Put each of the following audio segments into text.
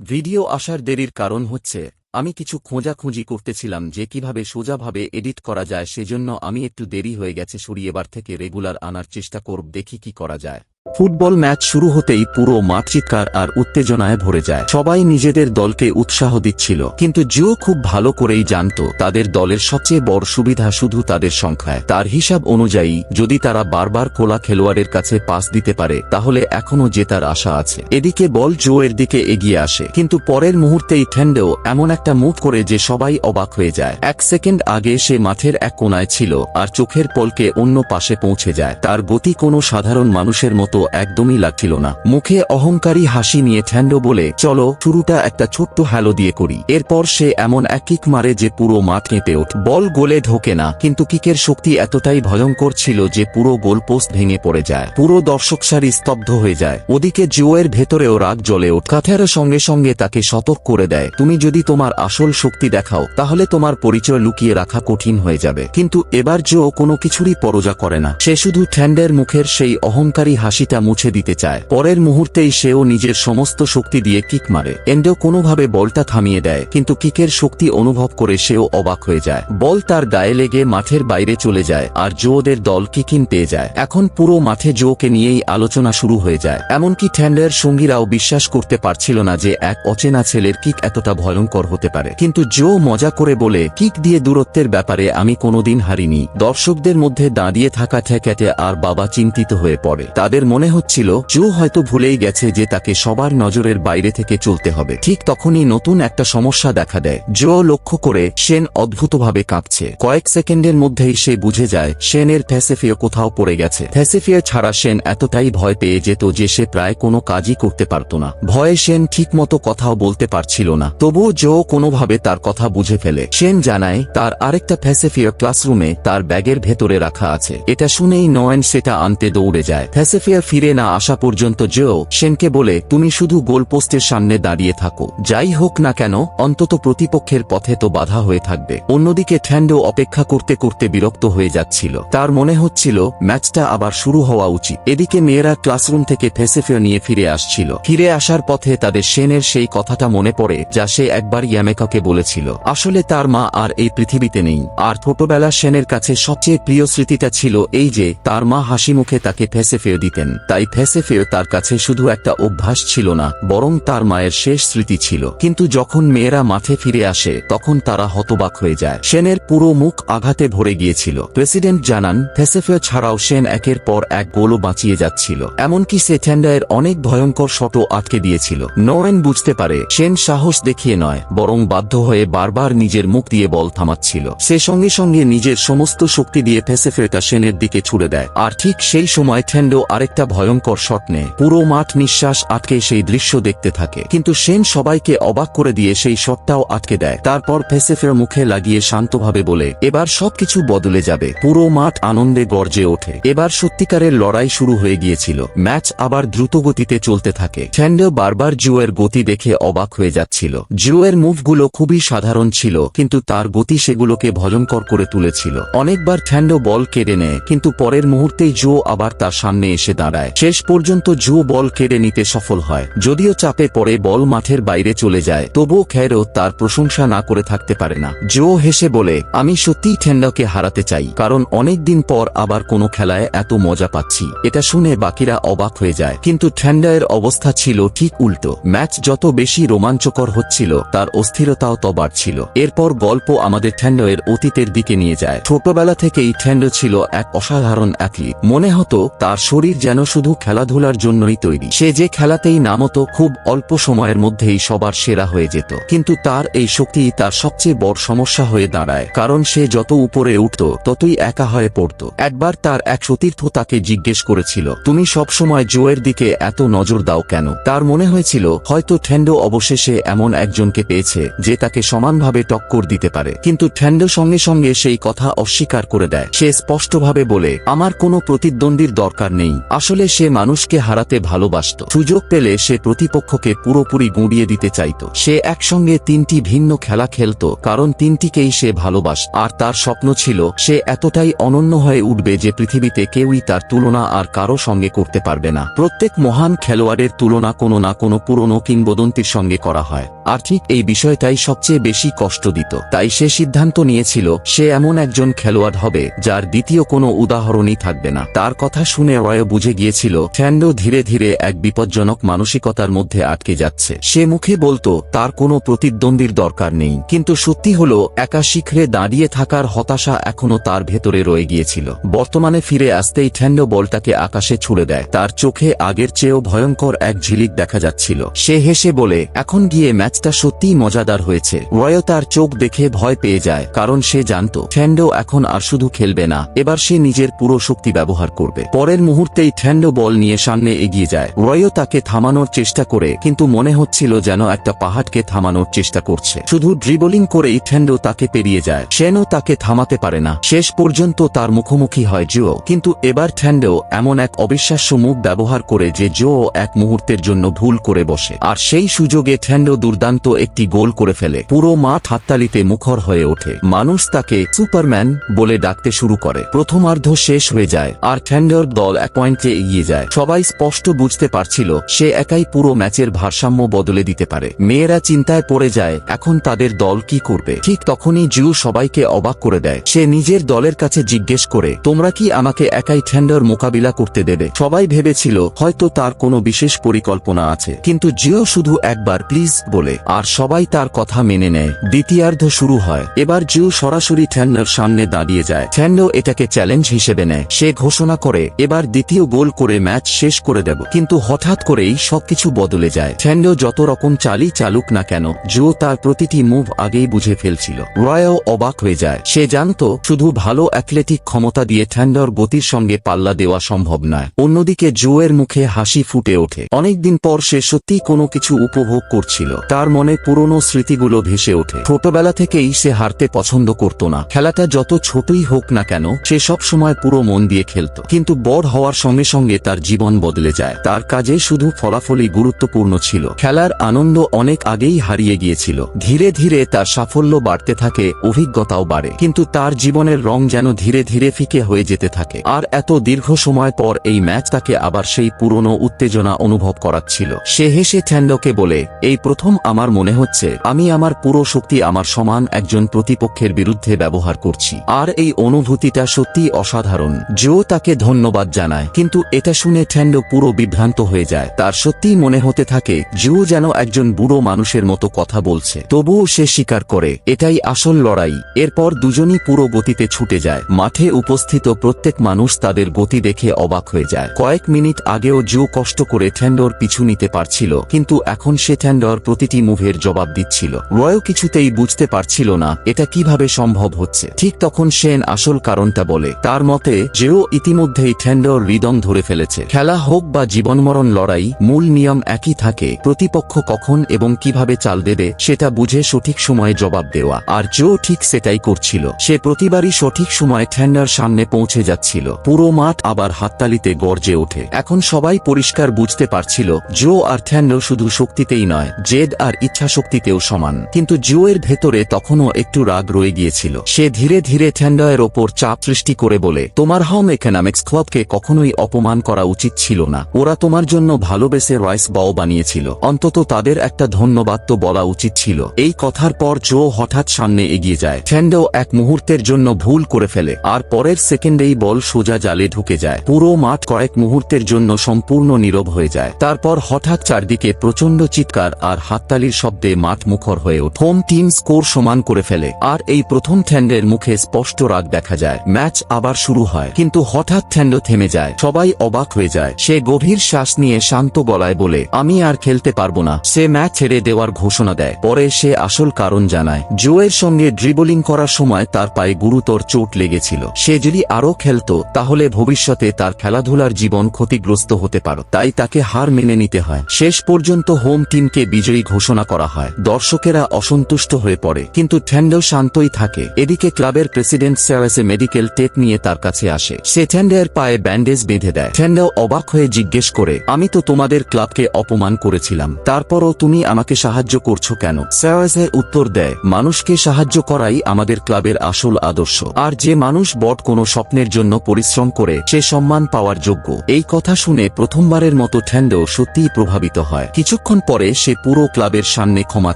Video আসার দেরির কারণ হচ্ছে আমি কিছু খোঁজাখুঁজি করতেছিলাম যে কিভাবে সোজাভাবে এডিট করা যায়, সেজন্য আমি একটু দেরি হয়ে গেছে। এবার থেকে রেগুলার আনার চেষ্টা করব, দেখি কি করা যায়। ফুটবল ম্যাচ শুরু হতেই পুরো মাঠ চিৎকার আর উত্তেজনায় ভরে যায়। সবাই নিজেদের দলকে উৎসাহ দিচ্ছিল, কিন্তু জিও খুব ভালো করেই জানত তাদের দলের সবচেয়ে বড় সুবিধা শুধু তাদের সংখ্যায়। তার হিসাব অনুযায়ী যদি তারা বারবার খোলা খেলোয়াড়ের কাছে পাস দিতে পারে তাহলে এখনো জেতার আশা আছে। এদিকে বল জো এর দিকে এগিয়ে আসে, কিন্তু পরের মুহূর্তেই ঠেন্ডেও এমন একটা মুভ করে যে সবাই অবাক হয়ে যায়। 1 সেকেন্ড আগে সে মাঠের এক কোনায় ছিল আর চোখের পলকে অন্য পাশে পৌঁছে যায়। তার গতি কোনো সাধারণ মানুষের মতো একদমই লাগছিল না। মুখে অহংকারী হাসি নিয়ে ঠ্যান্ডো বলে, চলো শুরুটা একটা ছোট্ট হ্যালো দিয়ে করি। এরপর সে এমন এক কিক মারে যে পুরো মাঠ কেঁপে ওঠে। বল গোলে ঢোকে না, কিন্তু কিকের শক্তি এতটাই ভয়ঙ্কর ছিল যে পুরো গোল পোস্ট ভেঙে পড়ে যায়। পুরো দর্শক সারি স্তব্ধ হয়ে যায়। ওদিকে জিওয়ের ভেতরেও রাগ জ্বলে ওঠে। কাথারও সঙ্গে সঙ্গে তাকে সতর্ক করে দেয়, তুমি যদি তোমার আসল শক্তি দেখাও তাহলে তোমার পরিচয় লুকিয়ে রাখা কঠিন হয়ে যাবে। কিন্তু এবার জিও কোনো কিছুরই পরোয়া করে না। সে শুধু ঠ্যান্ডের মুখের সেই অহংকারী হাসিটা মুছে দিতে চায়। পরের মুহূর্তেই সেও নিজের সমস্ত শক্তি দিয়ে কিক মারে। এন্ডো কোনোভাবে বলটা থামিয়ে দেয়, কিন্তু কিকের শক্তি অনুভব করে সেও অবাক হয়ে যায়। বল তার গায়ে লেগে মাঠের বাইরে চলে যায় আর জোদের দল কিকিন পেয়ে যায়। এখন পুরো মাঠে জোকে নিয়েই আলোচনা শুরু হয়ে যায়। এমনকি ঠ্যান্ডের সঙ্গীরাও বিশ্বাস করতে পারছিল না যে এক অচেনা ছেলের কিক এতটা ভয়ঙ্কর হতে পারে। কিন্তু জো মজা করে বলে, কিক দিয়ে দূরত্বের ব্যাপারে আমি কোনোদিন হারিনি। দর্শকদের মধ্যে দাঁড়িয়ে থাকা ঠেকাতে আর বাবা চিন্তিত হয়ে পড়ে। তাদের মনে হচ্ছিল জো হয়তো ভুলেই গেছে যে তাকে সবার নজরের বাইরে থেকে চলতে হবে। ঠিক তখনই নতুন একটা সমস্যা দেখা দেয়। জো লক্ষ্য করে শেন অদ্ভুতভাবে কাঁপছে। কয়েক সেকেন্ডের মধ্যেই সে বুঝে যায় শেনের ফ্যাসেফিও কোথাও পড়ে গেছে। ফ্যাসেফিও ছাড়া শেন এতটাই ভয় পেয়ে যেত যে সে প্রায় কোনো কাজই করতে পারত না। ভয়ে শেন ঠিকমতো কথাও বলতে পারছিল না। তবুও জো কোনোভাবে তার কথা বুঝে ফেলে। শেন জানায় তার আরেকটা ফ্যাসেফিও ক্লাসরুমে তার ব্যাগের ভেতরে রাখা আছে। এটা শুনেই নোয়েন সেটা আনতে দৌড়ে যায়। ফ্যাসেফিও ফিরে না আসা পর্যন্ত জো শেনকে বলে, তুমি শুধু গোলপোস্টের সামনে দাঁড়িয়ে থাকো, যাই হোক না কেন অন্তত প্রতিপক্ষের পথে তো বাধা হয়ে থাকবে। অন্যদিকে ঠ্যান্ডো অপেক্ষা করতে করতে বিরক্ত হয়ে যাচ্ছিল। তার মনে হচ্ছিল ম্যাচটা আবার শুরু হওয়া উচিত। এদিকে মেয়েরা ক্লাসরুম থেকে ফ্যাসেফিও নিয়ে ফিরে আসছিল। ফিরে আসার পথে তাদের শেনের সেই কথাটা মনে পড়ে যা সে একবার ইয়ামেকাকে বলেছিল। আসলে তার মা আর এই পৃথিবীতে নেই। আর ছোটবেলা শেনের কাছে সবচেয়ে প্রিয় স্মৃতিটা ছিল এই যে তার মা হাসি মুখে তাকে ফ্যাসেফিও দিতেন। তাই ফ্যাসেফিও তার কাছে শুধু একটা অভ্যাস ছিল না, বরং তার মায়ের শেষ স্মৃতি ছিল। কিন্তু যখন মেয়েরা মাঠে ফিরে আসে তখন তারা হতবাক হয়ে যায়। শেনের পুরো মুখ আঘাতে ভরে গিয়েছিল। প্রেসিডেন্ট জানান ফ্যাসেফিও ছাড়াও শেন একের পর এক গোলও বাঁচিয়ে যাচ্ছিল। এমনকি সে ঠ্যান্ডায়ের অনেক ভয়ঙ্কর শটও আটকে দিয়েছিল। নোয়েন বুঝতে পারে শেন সাহস দেখিয়ে নয়, বরং বাধ্য হয়ে বারবার নিজের মুখ দিয়ে বল থামাচ্ছিল। সে সঙ্গে সঙ্গে নিজের সমস্ত শক্তি দিয়ে ফ্যাসেফিওটা শেনের দিকে ছুড়ে দেয়। আর ঠিক সেই সময় ঠ্যান্ডো আরেকটা ভয়ঙ্কর শট নেয়। পুরো মাঠ নিঃশ্বাস আটকে সেই দৃশ্য দেখতে থাকে। কিন্তু শেন সবাইকে অবাক করে দিয়ে সেই শটটাও আটকে দেয়। তারপর ফ্যাসেফিওর মুখে লাগিয়ে শান্তভাবে বলে, এবার সবকিছু বদলে যাবে। পুরো মাঠ আনন্দে গর্জে ওঠে। এবার সত্যিকারের লড়াই শুরু হয়ে গিয়েছিল। ম্যাচ আবার দ্রুত গতিতে চলতে থাকে। ঠ্যান্ডো বারবার জিওয়ের গতি দেখে অবাক হয়ে যাচ্ছিল। জিওয়ের মুভগুলো খুবই সাধারণ ছিল, কিন্তু তার গতি সেগুলোকে ভয়ঙ্কর করে তুলেছিল। অনেকবার ঠ্যান্ডো বল কেড়ে নেয়, কিন্তু পরের মুহূর্তেই জো আবার তার সামনে এসে দাঁড়ায়। শেষ পর্যন্ত জো বল কেড়ে নিতে সফল হয়। যদিও চাপে পড়ে বল মাঠের বাইরে চলে যায়, তবুও খেরো তার প্রশংসা না করে থাকতে পারে না। জো হেসে বলে, আমি সত্যিই ঠ্যান্ডোকে হারাতে চাই, কারণ অনেকদিন পর আবার কোনো খেলায় এত মজা পাচ্ছি। এটা শুনে বাকিরা অবাক হয়ে যায়। কিন্তু ঠ্যান্ডোয়ের অবস্থা ছিল ঠিক উল্টো। ম্যাচ যত বেশি রোমাঞ্চকর হচ্ছিল তার অস্থিরতাও তো বাড়ছিল। এরপর গল্প আমাদের ঠ্যান্ডোয়ের অতীতের দিকে নিয়ে যায়। ছোটবেলা থেকেই ঠ্যান্ডো ছিল এক অসাধারণ অ্যাথলিট। মনে হতো তার শরীর যেন শুধু খেলাধুলার জন্যই তৈরি। সে যে খেলাতেই নামতো খুব অল্প সময়ের মধ্যেই সবার সেরা হয়ে যেত। কিন্তু তার এই শক্তি তার সবচেয়ে বড় সমস্যা হয়ে দাঁড়ায়, কারণ সে যত উপরে উঠত ততই একা হয়ে পড়ত। একবার তার এক সতীর্থ তাকে জিজ্ঞেস করেছিল, তুমি সবসময় জোয়ের দিকে এত নজর দাও কেন? তার মনে হয়েছিল হয়তো ঠ্যান্ডো অবশেষে এমন একজনকে পেয়েছে যে তাকে সমানভাবে টক্কর দিতে পারে। কিন্তু ঠ্যান্ডো সঙ্গে সঙ্গে সেই কথা অস্বীকার করে দেয়। সে স্পষ্টভাবে বলে, আমার কোনো প্রতিদ্বন্দ্বীর দরকার নেই। আসলে সে মানুষকে হারাতে ভালোবাসত। সুযোগ পেলে সে প্রতিপক্ষকে পুরোপুরি গুঁড়িয়ে দিতে চাইত। সে একসঙ্গে 3টি ভিন্ন খেলা খেলত, কারণ 3টিকেই সে ভালোবাসত। আর তার স্বপ্ন ছিল সে এতটাই অনন্য হয়ে উঠবে যে পৃথিবীতে কেউই তার তুলনা আর কারো সঙ্গে করতে পারবে না। প্রত্যেক মহান খেলোয়াড়ের তুলনা কোনো না কোনো পুরনো কিংবদন্তির সঙ্গে করা হয়, আর ঠিক এই বিষয়টাই সবচেয়ে বেশি কষ্ট দিত। তাই সে সিদ্ধান্ত নিয়েছিল সে এমন একজন খেলোয়াড় হবে যার দ্বিতীয় কোনো উদাহরণই থাকবে না। তার কথা শুনে রয় বুঝে গিয়েছিল ফ্যান্ডো ধীরে ধীরে এক বিপজ্জনক মানসিকতার মধ্যে আটকে যাচ্ছে। সে মুখে বলতো তার কোনো প্রতিদ্বন্দ্বীর দরকার নেই, কিন্তু সত্যি হলো একা শিখরে দাঁড়িয়ে থাকার হতাশা এখনো তার ভেতরে রয়ে গিয়েছিল। বর্তমানে ফিরে আসতেই ফ্যান্ডো বলটাকে আকাশে ছুড়ে দেয়। তার চোখে আগের চেয়েও ভয়ঙ্কর এক ঝিলিক দেখা যাচ্ছিল। সে হেসে বলে, এখন গিয়ে ম্যাচটা সত্যিই মজাদার হয়েছে। রয়ও তার চোখ দেখে ভয় পেয়ে যায়, কারণ সে জানত ফ্যান্ডো এখন আর শুধু খেলবে না, এবার সে নিজের পুরো শক্তি ব্যবহার করবে। পরের মুহূর্তেই ফ্যান্ডো বল নিয়ে সামনে এগিয়ে যায়। রয়ও তাকে থামানোর চেষ্টা করে, কিন্তু মনে হচ্ছিল যেন একটা পাহাড়কে থামানোর চেষ্টা করছে। শুধু ড্রিবলিং করেই ফ্যান্ডো তাকে পেরিয়ে যায়। সেনও তাকে থামাতে পারে না। শেষ পর্যন্ত তার মুখোমুখি হয় জো, কিন্তু এবার ফ্যান্ডো এমন এক অবিশ্বাস্য মুখ ব্যবহার করে যে জো এক মুহূর্তের জন্য ভুল করে বসে। আর সেই সুযোগে ফ্যান্ডো দুর্দান্ত একটি গোল করে ফেলে। পুরো মাঠ হাততালিতে মুখর হয়ে ওঠে। মানুষ তাকে সুপারম্যান বলে ডাকতে শুরু করে। প্রথমার্ধ শেষ হয়ে যায় আর ফ্যান্ডোর দল 1 পয়েন্টে এগিয়ে যায়। সবাই স্পষ্ট বুঝতে পারছিল সে একাই পুরো ম্যাচের ভারসাম্য বদলে দিতে পারে। মেয়েরা চিন্তায় পড়ে যায় এখন তাদের দল কি করবে। ঠিক তখনই জু সবাইকে অবাক করে দেয়। সে নিজের দলের কাছে জিজ্ঞেস করে, তোমরা কি আমাকে একাই ফ্যান্ডোর মোকাবিলা করতে দেবে? সবাই ভেবেছিল হয়তো তার কোনো বিশেষ পরিকল্পনা আছে, কিন্তু জিও শুধু একবার প্লিজ বলে, আর সবাই তার কথা মেনে নেয়। দ্বিতীয়ার্ধ শুরু হয়। এবার জিও সরাসরি ফ্যান্ডোর সামনে দাঁড়িয়ে যায়। ফ্যান্ডো এটাকে চ্যালেঞ্জ হিসেবে নেয়। সে ঘোষণা করে, এবার দ্বিতীয় গোল করে ম্যাচ শেষ করে দেব। কিন্তু হঠাৎ করেই সবকিছু বদলে যায়। ফ্যান্ডো যত রকম চালই চালুক না কেন, জিও তার প্রতিটি মুভ আগেই বুঝে ফেলছিল। রয়ও অবাক হয়ে যায়। সে জানত শুধু ভালো অ্যাথলেটিক ক্ষমতা দিয়ে ফ্যান্ডোর গতির সঙ্গে পাল্লা দেওয়া সম্ভব নয়। অন্যদিকে জোয়ের মুখে হাসি ফুটে ওঠে। অনেকদিন পর সে সত্যিই কোনো কিছু উপভোগ করছিল। তার মনে পুরনো স্মৃতিগুলো ভেসে ওঠে। ছোটবেলা থেকেই সে হারতে পছন্দ করত না। খেলাটা যত ছোটই হোক না কেন সে সব সময় পুরো মন দিয়ে খেলত। কিন্তু বড় হওয়ার সঙ্গে সঙ্গে তার জীবন বদলে যায়। তার কাজে শুধু ফলাফলই গুরুত্বপূর্ণ ছিল। খেলার আনন্দ অনেক আগেই হারিয়ে গিয়েছিল। ধীরে ধীরে তার সাফল্য বাড়তে থাকে, অভিজ্ঞতাও বাড়ে, কিন্তু তার জীবনের রং যেন ধীরে ধীরে ফিকে হয়ে যেতে থাকে। আর এত দীর্ঘ সময় পর এই ম্যাচ তাকে আবার সেই পুরনো উত্তেজনা অনুভব করাচ্ছিল। সে হেসে ফ্যান্ডোকে বলে, এই প্রথম আমার মনে হচ্ছে আমি আমার পুরো শক্তি আমার সমান একজন প্রতিপক্ষের বিরুদ্ধে ব্যবহার করছি। আর এই অনুভূতিটা সত্যিই অসাধারণ। জো তাকে ধন্যবাদ জানায়, কিন্তু এটা শুনে ফ্যান্ডো পুরো বিভ্রান্ত হয়ে যায়। তার সত্যিই মনে হতে থাকে জো যেন একজন বুড়ো মানুষের মতো কথা বলছে। তবুও সে স্বীকার করে এটাই আসল লড়াই। এরপর দুজনই পুরো গতিতে ছুটে যায়। মাঠে উপস্থিত প্রত্যেক মানুষ তাদের গতি দেখে অবাক হয়ে যায়। কয়েক মিনিট আগেও জো কষ্ট করে ফ্যান্ডোর পিছু নিতে পারছিল, কিন্তু এখন সে ফ্যান্ডোর প্রতিটি মুভের জবাব দিচ্ছিল। রয়ও কিছুতেই বুঝতে পারছিল না এটা কিভাবে সম্ভব হচ্ছে। ঠিক তখন সেন আসল কারণটা বলে। তার মতে জেও ইতিমধ্যেই ফ্যান্ডোর হৃদয় ধরে ফেলেছে। খেলা হোক বা জীবনমরণ লড়াই, মূল নিয়ম একই থাকে। প্রতিপক্ষ কখন এবং কিভাবে চাল দেবে সেটা বুঝে সঠিক সময়ে জবাব দেওয়া। আর জো ঠিক সেটাই করছিল। সে প্রতিবারই সঠিক সময়ে ফ্যান্ডোর সামনে পৌঁছে যাচ্ছিল। পুরো মাঠ আবার হাততালিতে গর্জে ওঠে। এখন সবাই পরিষ্কার বুঝতে পারছিল জো আর ফ্যান্ডো শুধু শক্তিতেই নয়, জেদ আর ইচ্ছাশক্তিতেও সমান। কিন্তু জো এর ভেতরে তখনও একটু রাগ রয়ে গিয়েছিল। সে ধীরে ধীরে ফ্যান্ডোয়ের ওপর চাপ সৃষ্টি করে বলে, তোমার হোম ইকোনমিক্স ক্লাবকে কখনোই অপমান করা উচিত ছিল না। ওরা তোমার জন্য ভালোবেসে রাইস বাও বানিয়েছিল। অন্তত তাদের একটা ধন্যবাদ তো বলা উচিত ছিল। এই কথার পর জো হঠাৎ সামনে এগিয়ে যায়। ফ্যান্ডো এক মুহূর্তের জন্য ভুল করে ফেলে, আর পরের সেকেন্ডেই বল সোজা জালে ঢুকে যায়। পুরো মাঠ কয়েক মুহূর্তের জন্য সম্পূর্ণ নীরব হয়ে যায়। তারপর হঠাৎ চারদিকে প্রচন্ড চিৎকার আর হাততালির শব্দে মাঠ মুখর হয়ে ওঠে। হোম টিম স্কোর সমান করে ফেলে, আর এই প্রথম ফ্যান্ডের মুখে স্পষ্ট রাগ দেখা যায়। ম্যাচ আবার শুরু হয়, কিন্তু হঠাৎ ফ্যান্ডো থেমে যায়। সবাই অবাক হয়ে যায়। সে গভীর শ্বাস নিয়ে শান্ত গলায় বলে, আমি আর খেলতে পারবো না। সে ম্যাচ ছেড়ে দেওয়ার ঘোষণা দেয়। পরে সে আসল কারণ জানায়। জোয়ের সঙ্গে ড্রিবলিং করার সময় তার পায়ে গুরুতর চোট লেগেছিল। সে যদি আরও খেলতো তাহলে ভবিষ্যতে তার খেলাধুলার জীবন ক্ষতিগ্রস্ত হতে পারত। তাই তাকে হার মেনে নিতে হয়। শেষ পর্যন্ত হোম টিমকে বিজয়ী ঘোষণা করা হয়। দর্শকেরা অসন্তুষ্ট হয়ে পড়ে, কিন্তু ফ্যান্ডো শান্তই থাকে। এদিকে ক্লাবের প্রেসিডেন্ট স্যারাসে মেডিকেল টেপ নিয়ে তার কাছে আসে। সে ফ্যান্ডোর পায়ে ব্যান্ডেজ বেঁধে বেঁধে দেয়। ঠ্যান্ডো অবাক হয়ে জিজ্ঞেস করে, আমি তো তোমাদের ক্লাবকে অপমান করেছিলাম, তারপরও তুমি আমাকে সাহায্য করছো কেন? সেওয়াসে উত্তর দেয়, মানুষকে সাহায্য করাই আমাদের ক্লাবের আসল আদর্শ, আর যে মানুষ বড় কোনো স্বপ্নের জন্য পরিশ্রম করে সে সম্মান পাওয়ার যোগ্য। এই কথা শুনে প্রথমবারের মতো ঠ্যান্ডো সত্যিই প্রভাবিত হয়। কিছুক্ষণ পরে সে পুরো ক্লাবের সামনে ক্ষমা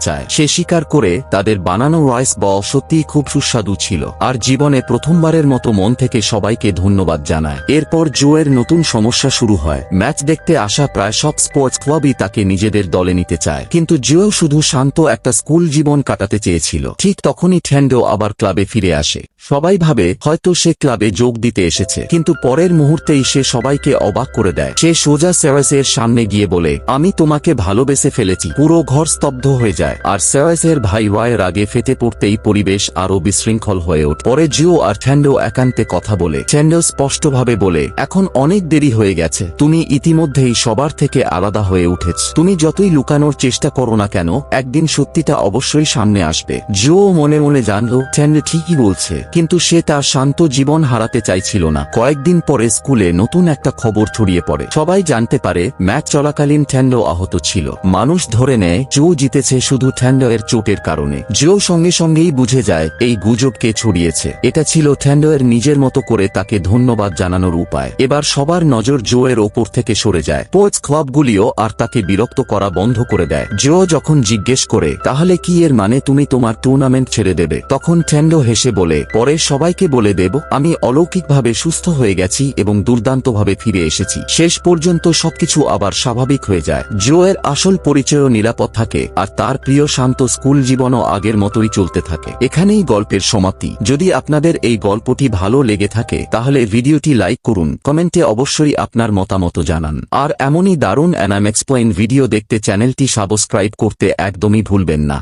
চায়। সে স্বীকার করে তাদের বানানো রাইস বল সত্যিই খুব সুস্বাদু ছিল, আর জীবনে প্রথমবারের মতো মন থেকে সবাইকে ধন্যবাদ জানায়। এরপর জোয়ের নতুন সমস্যা শুরু হয়। ম্যাচ দেখতে আসা প্রায় সব স্পোর্টস ক্লাবই তাকে নিজেদের দলে নিতে চায়, কিন্তু জো শুধু শান্ত একটা স্কুল জীবন কাটাতে চেয়েছিল। ঠিক তখনই ঠ্যান্ডো আবার ক্লাবে ফিরে আসে। সবাই ভাবে হয়তো সে ক্লাবে যোগ দিতে এসেছে, কিন্তু পরের মুহূর্তেই সে সবাইকে অবাক করে দেয়। সে সোজা সেওয়াসের সামনে গিয়ে বলে, আমি তোমাকে ভালোবেসে ফেলেছি। পুরো ঘর স্তব্ধ হয়ে যায়, আর সেওয়াসের ভাই ওয়াই রাগে ফেটে পড়তেই পরিবেশ আরো বিশৃঙ্খল হয়ে ওঠে। পরে জিও আর ঠ্যান্ডো একান্তে কথা বলে। ঠ্যান্ডো স্পষ্টভাবে বলে, এখন অনেক দেরি হয়ে গেছে, তুমি ইতিমধ্যেই সবার থেকে আলাদা হয়ে উঠেছ। তুমি যতই লুকানোর চেষ্টা করো না কেন, একদিন সত্যিটা অবশ্যই সামনে আসবে। জিও মনে মনে জানলো ঠ্যান্ডো ঠিকই বলছে, কিন্তু সে তার শান্ত জীবন হারাতে চাইছিল না। কয়েকদিন পরে স্কুলে নতুন একটা খবর ছড়িয়ে পড়ে। সবাই জানতে পারে ম্যাচ চলাকালীন ঠ্যান্ডো আহত ছিল। মানুষ ধরে নেয় জো জিতেছে শুধু ঠ্যান্ডো এর চোটের কারণে। জো সঙ্গে সঙ্গেই বুঝে যায় এই গুজব কে ছড়িয়েছে। এটা ছিল ঠ্যান্ডো এর নিজের মতো করে তাকে ধন্যবাদ জানানোর উপায়। এবার সবার নজর জো এর ওপর থেকে সরে যায়। স্পোর্টস ক্লাবগুলিও আর তাকে বিরক্ত করা বন্ধ করে দেয়। জো যখন জিজ্ঞেস করে, তাহলে কি এর মানে তুমি তোমার টুর্নামেন্ট ছেড়ে দেবে, তখন ঠ্যান্ডো হেসে বলে, পরে সবাইকে বলে দেব আমি অলৌকিকভাবে সুস্থ হয়ে গেছি এবং দুর্দান্তভাবে ফিরে এসেছি। শেষ পর্যন্ত সবকিছু আবার স্বাভাবিক হয়ে যায়। জো এর আসল পরিচয়ও নিরাপদ থাকে, আর তার প্রিয় শান্ত স্কুল জীবনও আগের মতোই চলতে থাকে। এখানেই গল্পের সমাপ্তি। যদি আপনাদের এই গল্পটি ভালো লেগে থাকে তাহলে ভিডিওটি লাইক করুন, কমেন্টে অবশ্যই আপনার মতামত জানান, আর এমনই দারুণ অ্যানিমে এক্সপ্লেইন ভিডিও দেখতে চ্যানেলটি সাবস্ক্রাইব করতে একদমই ভুলবেন না।